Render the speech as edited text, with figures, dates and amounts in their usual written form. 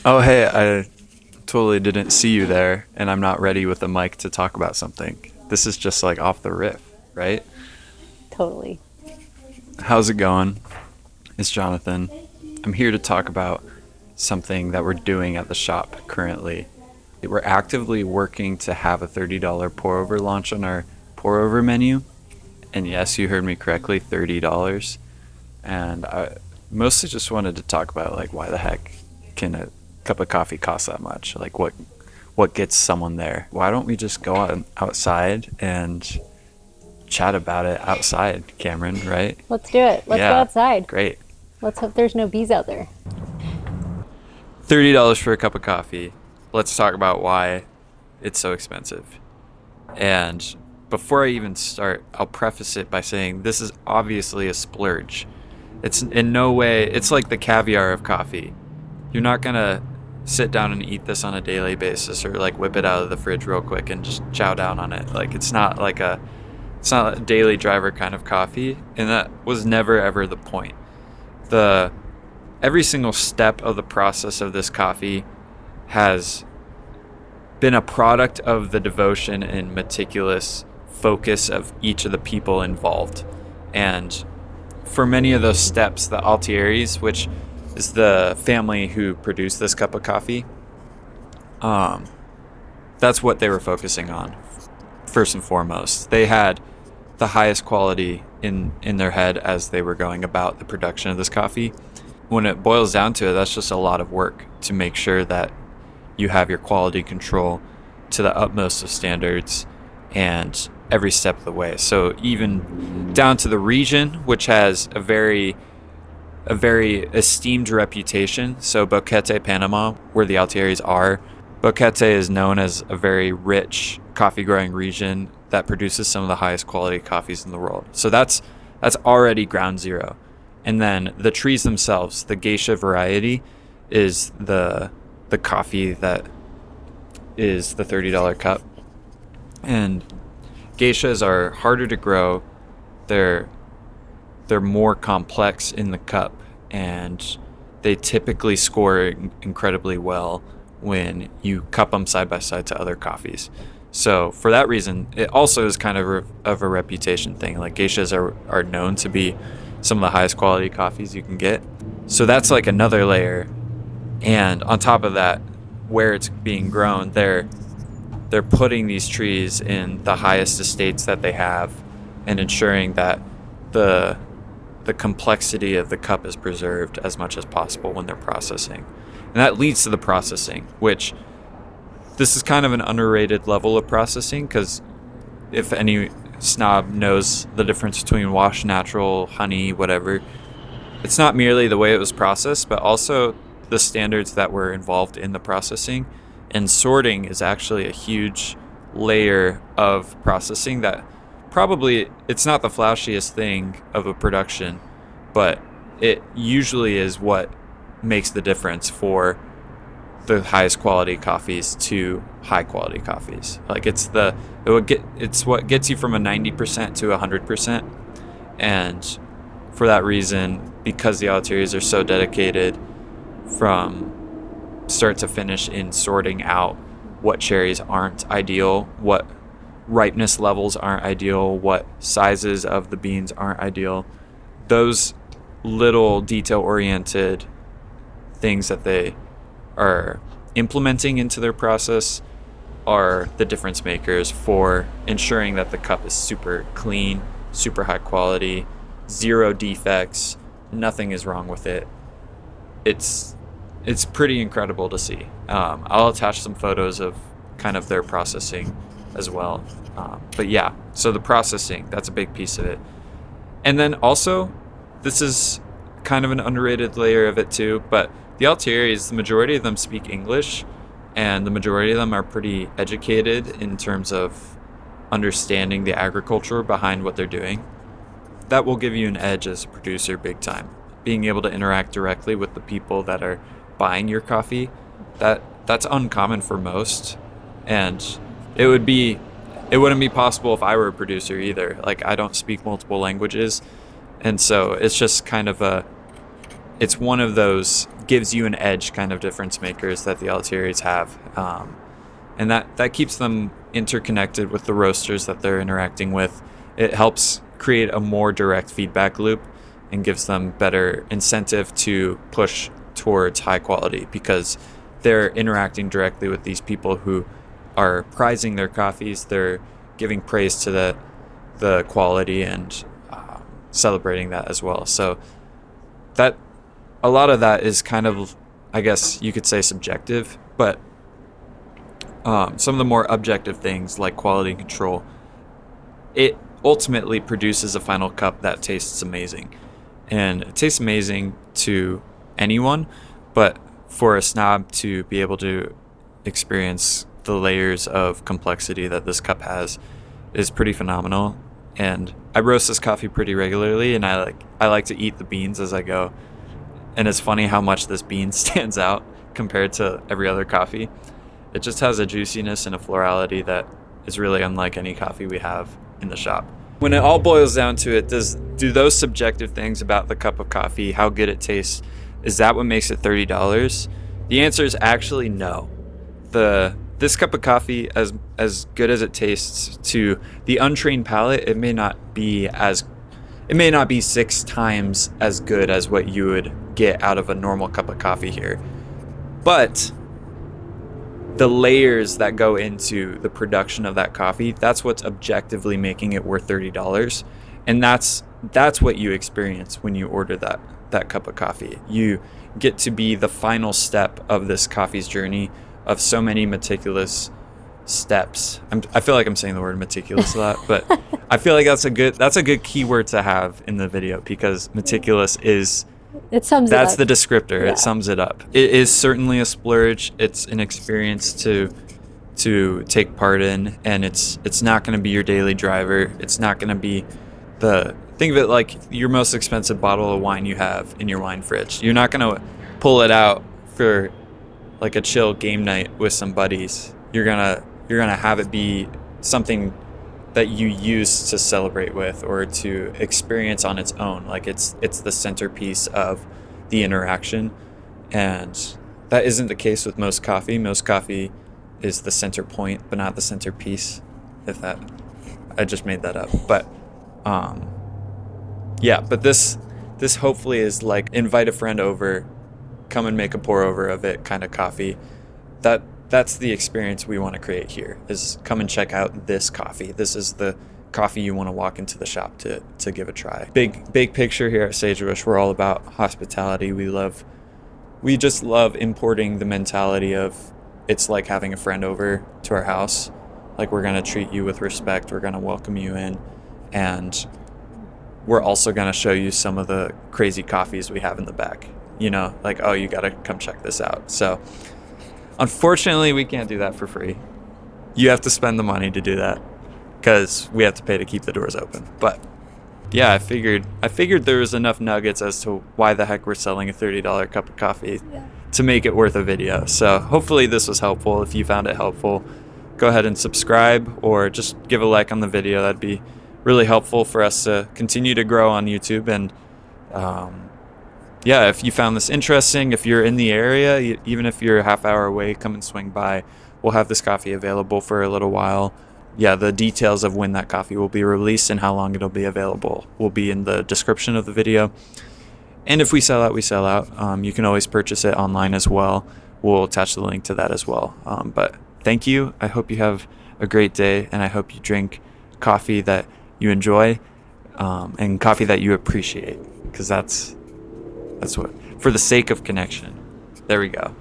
Oh, hey, I totally didn't see you there, and I'm not ready with a mic to talk about something. This is just like off the riff, right? Totally. How's it going? It's Jonathan. I'm here to talk about something that we're doing at the shop currently. We're actively working to have a $30 pour over launch on our pour over menu. And yes, you heard me correctly, $30. And I mostly just wanted to talk about like why the heck can a cup of coffee cost that much? Like what gets someone there? Why don't we just go outside and chat about it outside, Cameron, right? Let's do it. Let's go Yeah. outside. Great. Let's hope there's no bees out there. $30 for a cup of coffee. Let's talk about why it's so expensive. And before I even start, I'll preface it by saying this is obviously a splurge. It's in no way, it's like the caviar of coffee. You're not gonna sit down and eat this on a daily basis or like whip it out of the fridge real quick and just chow down on it. Like it's not a daily driver kind of coffee, and that was never ever the point. The Every single step of the process of this coffee has been a product of the devotion and meticulous focus of each of the people involved. And for many of those steps, the Altieris, which is the family who produced this cup of coffee, um, that's what they were focusing on first and foremost. They had the highest quality in their head as they were going about the production of this coffee. When it boils down to it, that's just a lot of work to make sure that you have your quality control to the utmost of standards and every step of the way. So even down to the region, which has a very esteemed reputation. So Boquete, Panama, where the Altieris are, Boquete is known as a very rich coffee growing region that produces some of the highest quality coffees in the world. So that's already ground zero. And then the trees themselves, the geisha variety, is the coffee that is the $30 cup. And geishas are harder to grow. They're more complex in the cup, and they typically score incredibly well when you cup them side by side to other coffees. So for that reason, it also is kind of a reputation thing. Like geishas are known to be some of the highest quality coffees you can get. So that's like another layer. And on top of that, where it's being grown, they're putting these trees in the highest estates that they have and ensuring that the complexity of the cup is preserved as much as possible when they're processing. And that leads to the processing, which this is kind of an underrated level of processing, because if any snob knows the difference between washed natural, honey, whatever, it's not merely the way it was processed, but also the standards that were involved in the processing. And sorting is actually a huge layer of processing that probably it's not the flashiest thing of a production, but it usually is what makes the difference for the highest quality coffees to high quality coffees. Like it's what gets you from a 90% to 100%. And for that reason, because the Altieri's are so dedicated from start to finish in sorting out what cherries aren't ideal, what ripeness levels aren't ideal, what sizes of the beans aren't ideal, those little detail oriented things that they are implementing into their process are the difference makers for ensuring that the cup is super clean, super high quality, zero defects, nothing is wrong with it. It's pretty incredible to see. I'll attach some photos of kind of their processing as well. But yeah, so the processing, that's a big piece of it. And then also, this is kind of an underrated layer of it too, but the Altieris, the majority of them speak English, and the majority of them are pretty educated in terms of understanding the agriculture behind what they're doing. That will give you an edge as a producer big time. Being able to interact directly with the people that are buying your coffee, that's uncommon for most. And it wouldn't be possible if I were a producer either. Like, I don't speak multiple languages, and so it's just kind of it's one of those gives you an edge kind of difference makers that the Altieri's have. And that keeps them interconnected with the roasters that they're interacting with. It helps create a more direct feedback loop and gives them better incentive to push towards high quality, because they're interacting directly with these people who are prizing their coffees. They're giving praise to the quality and celebrating that as well. So that a lot of that is kind of, I guess you could say, subjective, but some of the more objective things like quality control, it ultimately produces a final cup that tastes amazing. And it tastes amazing to anyone, but for a snob to be able to experience the layers of complexity that this cup has is pretty phenomenal. And I roast this coffee pretty regularly, and I like to eat the beans as I go. And it's funny how much this bean stands out compared to every other coffee. It just has a juiciness and a florality that is really unlike any coffee we have in the shop. When it all boils down to it, do those subjective things about the cup of coffee, how good it tastes, is that what makes it $30? The answer is actually no. This cup of coffee, as good as it tastes to the untrained palate, it may not be 6 times as good as what you would get out of a normal cup of coffee here. But the layers that go into the production of that coffee, that's what's objectively making it worth $30. And that's what you experience when you order that cup of coffee. You get to be the final step of this coffee's journey of so many meticulous steps. I feel like I'm saying the word meticulous a lot, but I feel like that's a good keyword to have in the video, because meticulous is, it sums that's it up. the descriptor. Yeah. It sums it up. It is certainly a splurge. It's an experience to take part in, and it's not going to be your daily driver. It's not going to be think of it like your most expensive bottle of wine you have in your wine fridge. You're not going to pull it out for like a chill game night with some buddies. You're gonna have it be something that you use to celebrate with or to experience on its own. Like it's the centerpiece of the interaction, and that isn't the case with most coffee. Most coffee is the center point, but not the centerpiece. I just made that up. But but this hopefully is like invite a friend over, come and make a pour over of it kind of coffee. That's the experience we want to create here, is come and check out this coffee. This is the coffee you want to walk into the shop to give a try. Big picture here at Sagebrush, we're all about hospitality. We just love importing the mentality of, it's like having a friend over to our house. Like, we're going to treat you with respect. We're going to welcome you in. And we're also going to show you some of the crazy coffees we have in the back. You know, like, oh, you got to come check this out. So unfortunately, we can't do that for free. You have to spend the money to do that, because we have to pay to keep the doors open. But yeah, I figured there was enough nuggets as to why the heck we're selling a $30 cup of coffee to make it worth a video. So hopefully this was helpful. If you found it helpful, go ahead and subscribe or just give a like on the video. That'd be really helpful for us to continue to grow on YouTube. And if you found this interesting, if you're in the area, even if you're a half hour away, come and swing by. We'll have this coffee available for a little while. Yeah, the details of when that coffee will be released and how long it'll be available will be in the description of the video. And if we sell out, we sell out. You can always purchase it online as well. We'll attach the link to that as well. But thank you. I hope you have a great day, and I hope you drink coffee that you enjoy and coffee that you appreciate, because that's what, for the sake of connection. There we go.